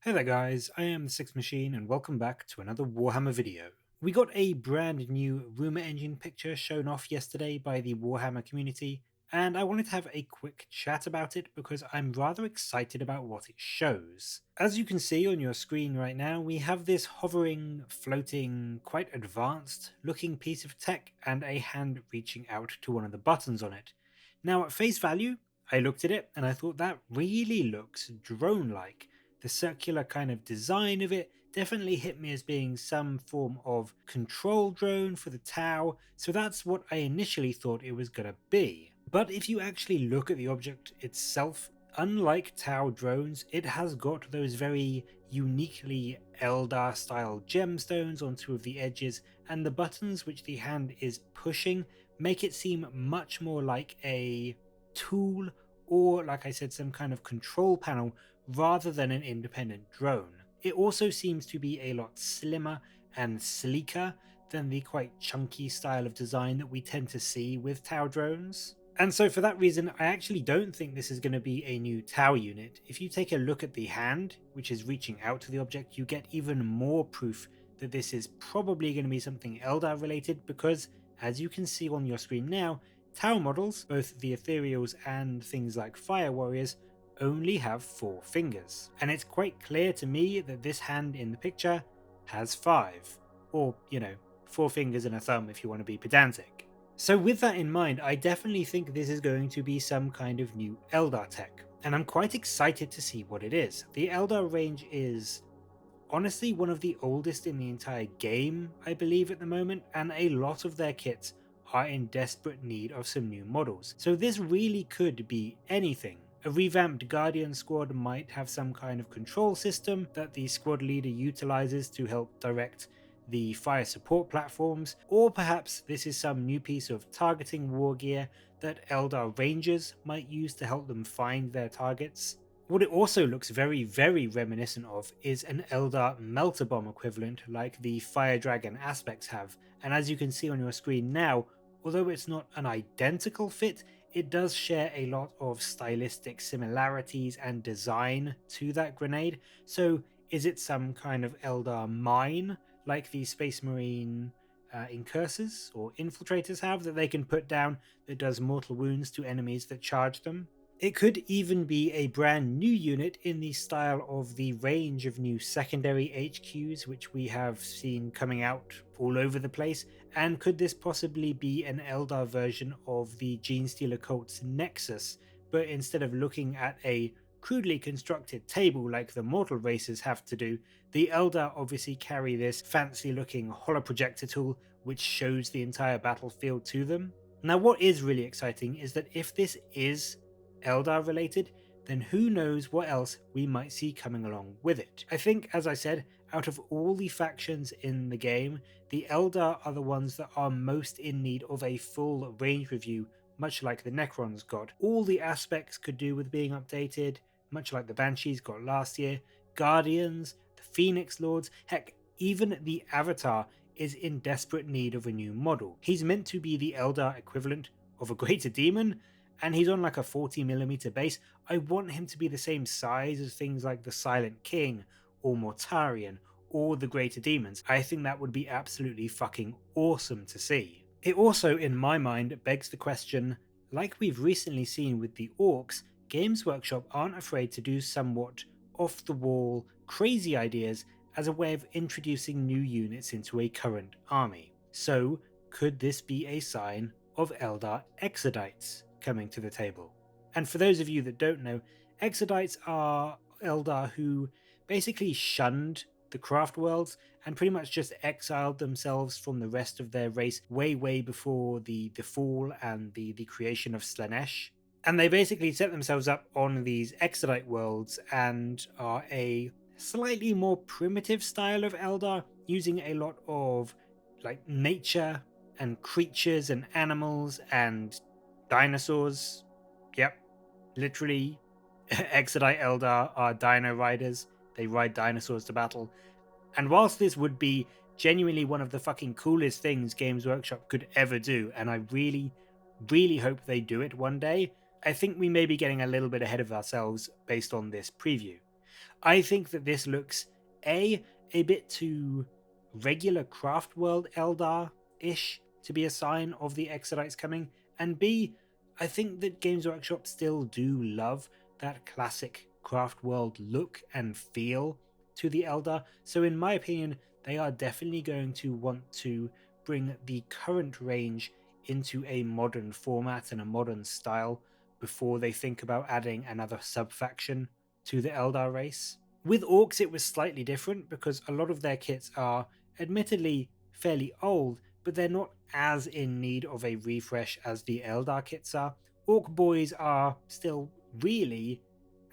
Hey there guys, I am the Six Machine and welcome back to another Warhammer video. We got a brand new Rumour Engine picture shown off yesterday by the Warhammer community, and I wanted to have a quick chat about it because I'm rather excited about what it shows. As you can see on your screen right now, we have this hovering, floating, quite advanced looking piece of tech and a hand reaching out to one of the buttons on it. Now at face value, I looked at it and I thought that really looks drone-like. The circular kind of design of it definitely hit me as being some form of control drone for the Tau, so that's what I initially thought it was going to be. But if you actually look at the object itself, unlike Tau drones, it has got those very uniquely Eldar style gemstones on two of the edges, and the buttons which the hand is pushing make it seem much more like a tool or, like I said, some kind of control panel rather than an independent drone. It also seems to be a lot slimmer and sleeker than the quite chunky style of design that we tend to see with Tau drones. And so for that reason, I actually don't think this is going to be a new Tau unit. If you take a look at the hand, which is reaching out to the object, you get even more proof that this is probably going to be something Eldar related because, as you can see on your screen now, Tau models, both the ethereals and things like fire warriors, only have 4 fingers. And it's quite clear to me that this hand in the picture has 5. Or, 4 fingers and a thumb if you want to be pedantic. So with that in mind, I definitely think this is going to be some kind of new Eldar tech. And I'm quite excited to see what it is. The Eldar range is honestly one of the oldest in the entire game, I believe, at the moment, and a lot of their kits are in desperate need of some new models. So this really could be anything. A revamped Guardian squad might have some kind of control system that the squad leader utilizes to help direct the fire support platforms, or perhaps this is some new piece of targeting war gear that Eldar Rangers might use to help them find their targets. What it also looks very, very reminiscent of is an Eldar Melter Bomb equivalent like the Fire Dragon aspects have, and as you can see on your screen now, although it's not an identical fit, it does share a lot of stylistic similarities and design to that grenade. So is it some kind of Eldar mine like the Space Marine incursors or infiltrators have that they can put down that does mortal wounds to enemies that charge them? It could even be a brand new unit in the style of the range of new secondary HQs which we have seen coming out all over the place. And could this possibly be an Eldar version of the Genestealer cult's Nexus, but instead of looking at a crudely constructed table like the mortal races have to do, the Eldar obviously carry this fancy looking holoprojector tool which shows the entire battlefield to them. Now, what is really exciting is that if this is Eldar related, then who knows what else we might see coming along with it. I think, as I said, out of all the factions in the game, the Eldar are the ones that are most in need of a full range review, much like the Necrons got. All the aspects could do with being updated, much like the Banshees got last year. Guardians, the Phoenix Lords, heck, even the Avatar is in desperate need of a new model. He's meant to be the Eldar equivalent of a greater demon, and he's on like a 40mm base. I want him to be the same size as things like the Silent King or Mortarion or the Greater Demons. I think that would be absolutely fucking awesome to see. It also, in my mind, begs the question, like we've recently seen with the Orcs, Games Workshop aren't afraid to do somewhat off the wall, crazy ideas as a way of introducing new units into a current army. So, could this be a sign of Eldar Exodites coming to the table? And for those of you that don't know, Exodites are Eldar who basically shunned the craft worlds and pretty much just exiled themselves from the rest of their race way, way before the fall and the creation of Slanesh. And they basically set themselves up on these Exodite worlds and are a slightly more primitive style of Eldar, using a lot of like nature and creatures and animals and dinosaurs. Yep, literally, Exodite Eldar are dino riders. They ride dinosaurs to battle. And whilst this would be genuinely one of the fucking coolest things Games Workshop could ever do, and I really, really hope they do it one day, I think we may be getting a little bit ahead of ourselves based on this preview. I think that this looks a bit too regular craft world Eldar ish to be a sign of the Exodites coming, and B, I think that Games Workshop still do love that classic craft world look and feel to the Eldar. So, in my opinion, they are definitely going to want to bring the current range into a modern format and a modern style before they think about adding another sub faction to the Eldar race. With Orcs, it was slightly different because a lot of their kits are admittedly fairly old, but they're not as in need of a refresh as the Eldar kits are. Orc boys are still really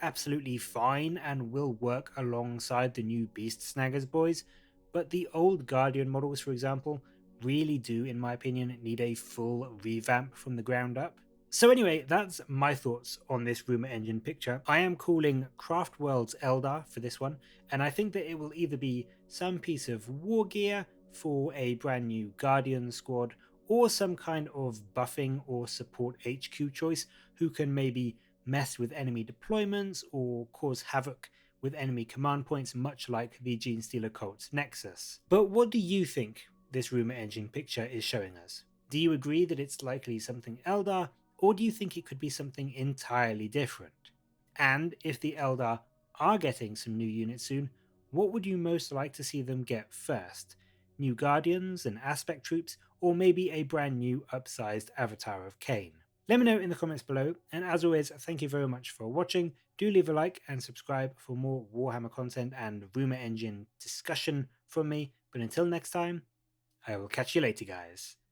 absolutely fine and will work alongside the new Beast Snaggers boys, but the old Guardian models, for example, really do, in my opinion, need a full revamp from the ground up. So anyway, that's my thoughts on this Rumour Engine picture. I am calling Craft Worlds Eldar for this one, and I think that it will either be some piece of war gear for a brand new Guardian squad, or some kind of buffing or support HQ choice who can maybe mess with enemy deployments or cause havoc with enemy command points, much like the Genestealer Cult's Nexus. But what do you think this Rumour Engine picture is showing us? Do you agree that it's likely something Eldar, or do you think it could be something entirely different? And if the Eldar are getting some new units soon, what would you most like to see them get first? New Guardians and Aspect Troops, or maybe a brand new upsized Avatar of Cain? Let me know in the comments below, and as always, thank you very much for watching. Do leave a like and subscribe for more Warhammer content and Rumour Engine discussion from me. But until next time, I will catch you later, guys.